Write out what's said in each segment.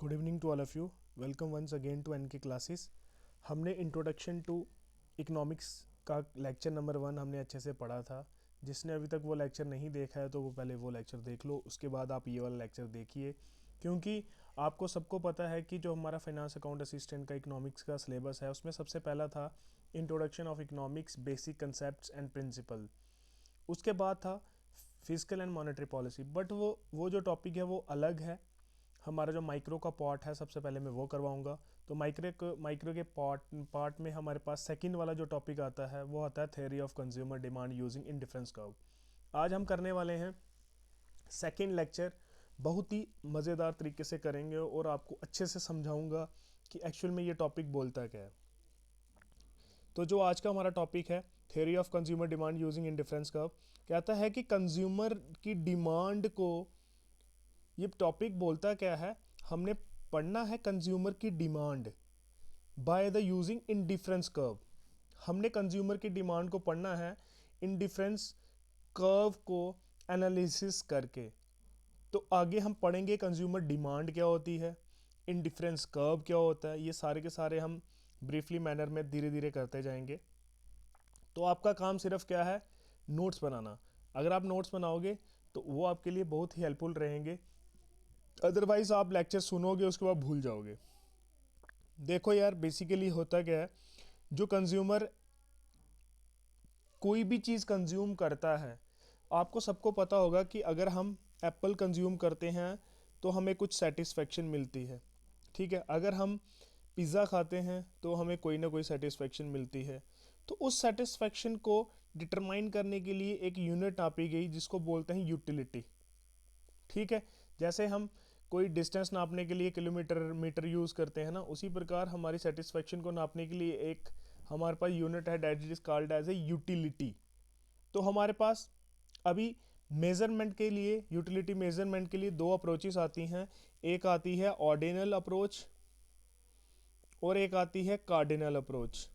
Good evening to all of you. Welcome once again to N K classes. हमने introduction to economics का lecture number 1 हमने अच्छे से पढ़ा था। जिसने अभी तक वो लेक्चर नहीं देखा है तो वो पहले वो लेक्चर देख लो, उसके बाद आप ये वाला लेक्चर देखिए, क्योंकि आपको सबको पता है कि जो हमारा फाइनेंस अकाउंट असिस्टेंट का इकोनॉमिक्स का सिलेबस है उसमें सबसे पहला था introduction of economics, basic concepts and principle. उसके बाद था physical and monetary policy, but वो जो टॉपिक है वो अलग है। हमारा जो माइक्रो का पार्ट है सबसे पहले मैं वो करवाऊंगा। तो माइक्रो के पार्ट में हमारे पास सेकंड वाला जो टॉपिक आता है वो आता है theory of consumer demand using indifference curve. आज हम करने वाले हैं सेकंड लेक्चर। बहुत ही मज़ेदार तरीके से करेंगे और आपको अच्छे से समझाऊंगा कि एक्चुअल में ये टॉपिक बोलता क्या है। तो जो आज का हमारा टॉपिक है theory of consumer demand using indifference curve, कहता है कि कंज्यूमर की डिमांड को, ये टॉपिक बोलता क्या है, हमने पढ़ना है कंज्यूमर की demand by the using indifference curve. हमने कंज्यूमर की डिमांड को पढ़ना है इंडिफरेंस कर्व को एनालिसिस करके। तो आगे हम पढ़ेंगे कंज्यूमर डिमांड क्या होती है, इंडिफरेंस कर्व क्या होता है, ये सारे के सारे हम ब्रीफली मैनर में धीरे धीरे करते जाएंगे। तो आपका काम सिर्फ क्या है, नोट्स बनाना। अगर आप नोट्स बनाओगे तो वो आपके लिए बहुत ही हेल्पफुल रहेंगे, अदरवाइज आप लेक्चर सुनोगे उसके बाद भूल जाओगे। देखो यार, बेसिकली होता क्या है, जो कंज्यूमर कोई भी चीज़ कंज्यूम करता है, आपको सबको पता होगा कि अगर हम एप्पल कंज्यूम करते हैं तो हमें कुछ सेटिस्फेक्शन मिलती है। ठीक है, अगर हम पिज़्ज़ा खाते हैं तो हमें कोई ना कोई सेटिस्फेक्शन मिलती है। तो उस सेटिस्फेक्शन को डिटरमाइन करने के लिए एक यूनिट नापी गई जिसको बोलते हैं यूटिलिटी। ठीक है, जैसे हम कोई डिस्टेंस नापने के लिए किलोमीटर मीटर यूज़ करते हैं ना, उसी प्रकार हमारी सेटिस्फेक्शन को नापने के लिए एक हमारे पास यूनिट है that is called as a utility. तो हमारे पास अभी मेज़रमेंट के लिए, यूटिलिटी मेज़रमेंट के लिए दो अप्रोचेस आती हैं। एक आती है ऑर्डिनल अप्रोच और एक आती है कार्डिनल अप्रोच।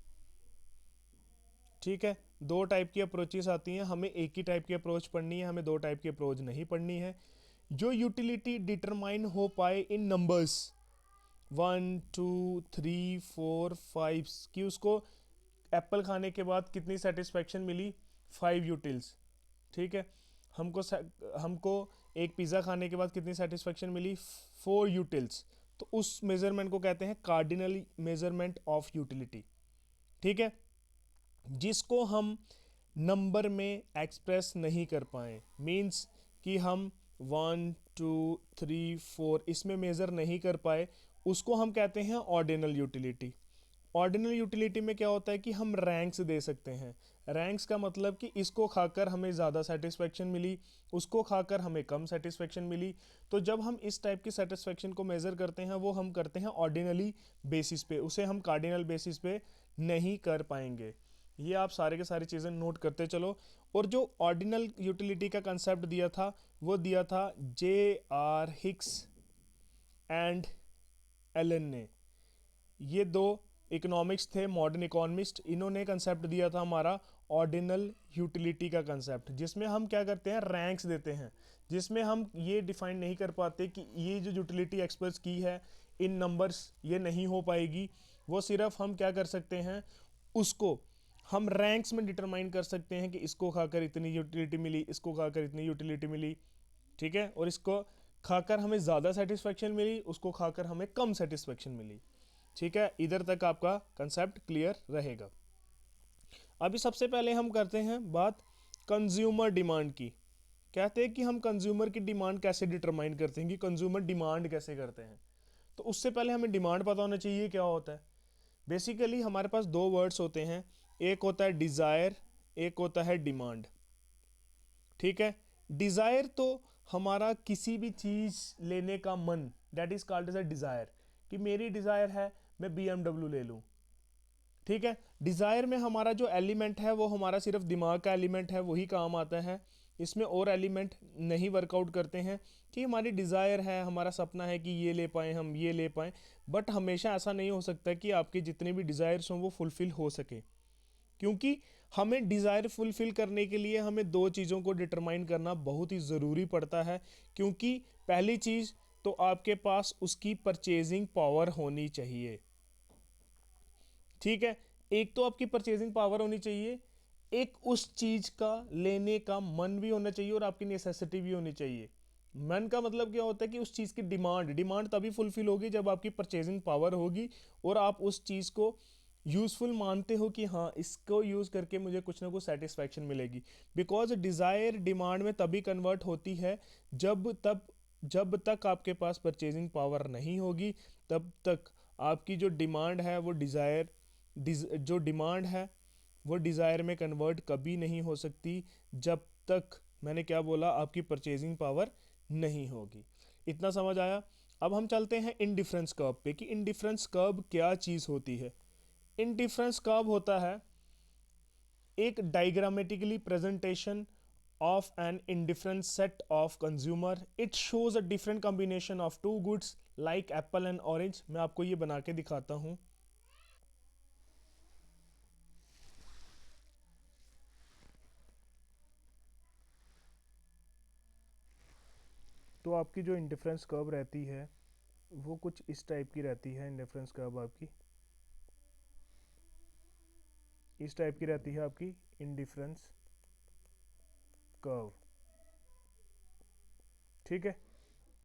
ठीक है, दो टाइप की अप्रोचेस आती हैं। हमें एक ही टाइप की अप्रोच पढ़नी है, हमें दो टाइप की अप्रोच नहीं पढ़नी है। जो यूटिलिटी डिटरमाइन हो पाए इन नंबर्स 1 2 3 4 5 कि उसको एप्पल खाने के बाद कितनी सेटिस्फेक्शन मिली, 5 यूटिल्स। ठीक है, हमको एक पिज़्ज़ा खाने के बाद कितनी सेटिस्फेक्शन मिली, 4 यूटिल्स। तो उस मेजरमेंट को कहते हैं कार्डिनल मेजरमेंट ऑफ यूटिलिटी। ठीक है, जिसको हम नंबर में एक्सप्रेस नहीं कर पाए, मीन्स कि हम 1 2 3 4 इसमें मेज़र नहीं कर पाए, उसको हम कहते हैं ऑर्डिनल यूटिलिटी। ऑर्डिनल यूटिलिटी में क्या होता है कि हम रैंक्स दे सकते हैं। रैंक्स का मतलब कि इसको खाकर हमें ज़्यादा सेटिस्फेक्शन मिली, उसको खाकर हमें कम सेटिस्फेक्शन मिली। तो जब हम इस टाइप की सेटिस्फेक्शन को मेज़र करते हैं वो हम करते हैं ऑर्डिनली बेसिस पे, उसे हम कार्डिनल बेसिस पे नहीं कर पाएंगे। ये आप सारे के सारी चीज़ें नोट करते चलो। और जो ऑर्डिनल यूटिलिटी का कंसेप्ट दिया था वो दिया था J.R. हिक्स एंड एलन ने। ये दो इकोनॉमिक्स थे, मॉडर्न इकोनॉमिस्ट। इन्होंने कंसेप्ट दिया था हमारा ऑर्डिनल यूटिलिटी का कंसेप्ट, जिसमें हम क्या करते हैं, रैंक्स देते हैं, जिसमें हम ये डिफाइन नहीं कर पाते कि ये जो यूटिलिटी एक्सप्रेस की है इन नंबर्स ये नहीं हो पाएगी। वो सिर्फ हम क्या कर सकते हैं, उसको हम रैंक्स में डिटरमाइन कर सकते हैं कि इसको खाकर इतनी यूटिलिटी मिली, इसको खाकर इतनी यूटिलिटी मिली। ठीक है, और इसको खाकर हमें ज़्यादा सेटिस्फेक्शन मिली, उसको खाकर हमें कम सेटिस्फेक्शन मिली। ठीक है, इधर तक आपका कंसेप्ट क्लियर रहेगा। अभी सबसे पहले हम करते हैं बात कंज्यूमर डिमांड की। कहते हैं कि हम कंज्यूमर की डिमांड कैसे डिटरमाइन करते हैं, कि कंज्यूमर डिमांड कैसे करते हैं। तो उससे पहले हमें डिमांड पता होना चाहिए क्या होता है। बेसिकली हमारे पास दो वर्ड्स होते हैं, एक होता है डिज़ायर, एक होता है डिमांड। ठीक है, डिज़ायर तो हमारा किसी भी चीज़ लेने का मन, that is called as a desire, कि मेरी डिज़ायर है मैं BMW ले लूँ। ठीक है, डिज़ायर में हमारा जो एलिमेंट है वो हमारा सिर्फ दिमाग का एलिमेंट है, वही काम आता है। इसमें और एलिमेंट नहीं वर्कआउट करते हैं। कि हमारी डिज़ायर है, हमारा सपना है कि ये ले पाएँ, हम ये ले पाएँ, बट हमेशा ऐसा नहीं हो सकता कि आपके जितने भी डिज़ायर्स हों वो फुलफ़िल हो सके। क्योंकि हमें डिज़ायर फुलफ़िल करने के लिए हमें दो चीज़ों को डिटरमाइन करना बहुत ही ज़रूरी पड़ता है। क्योंकि पहली चीज़ तो आपके पास उसकी परचेजिंग पावर होनी चाहिए। ठीक है, एक तो आपकी परचेजिंग पावर होनी चाहिए, एक उस चीज का लेने का मन भी होना चाहिए और आपकी नेसेसिटी भी होनी चाहिए। मन का मतलब क्या होता है कि उस चीज की डिमांड डिमांड तभी फुलफिल होगी जब आपकी परचेजिंग पावर होगी और आप उस चीज को यूजफुल मानते हो कि हाँ इसको यूज करके मुझे कुछ ना कुछ सेटिस्फैक्शन मिलेगी। बिकॉज डिजायर डिमांड में तभी कन्वर्ट होती है जब तक आपके पास परचेजिंग पावर नहीं होगी, तब तक आपकी जो डिमांड है वो जो डिमांड है वो डिज़ायर में कन्वर्ट कभी नहीं हो सकती जब तक, मैंने क्या बोला, आपकी परचेजिंग पावर नहीं होगी। इतना समझ आया। अब हम चलते हैं इनडिफरेंस कर्व पे कि इनडिफरेंस कर्व क्या चीज़ होती है। इनडिफरेंस कर्व होता है एक diagrammatically presentation of an indifferent set of consumer. It shows a different combination of two goods like apple and orange. मैं आपको ये बना के दिखाता हूँ। तो आपकी जो इंडिफरेंस कर्व रहती है वो कुछ इस टाइप की रहती है। इंडिफरेंस कर्व आपकी इस टाइप की रहती है, आपकी इंडिफरेंस कर्व। ठीक है,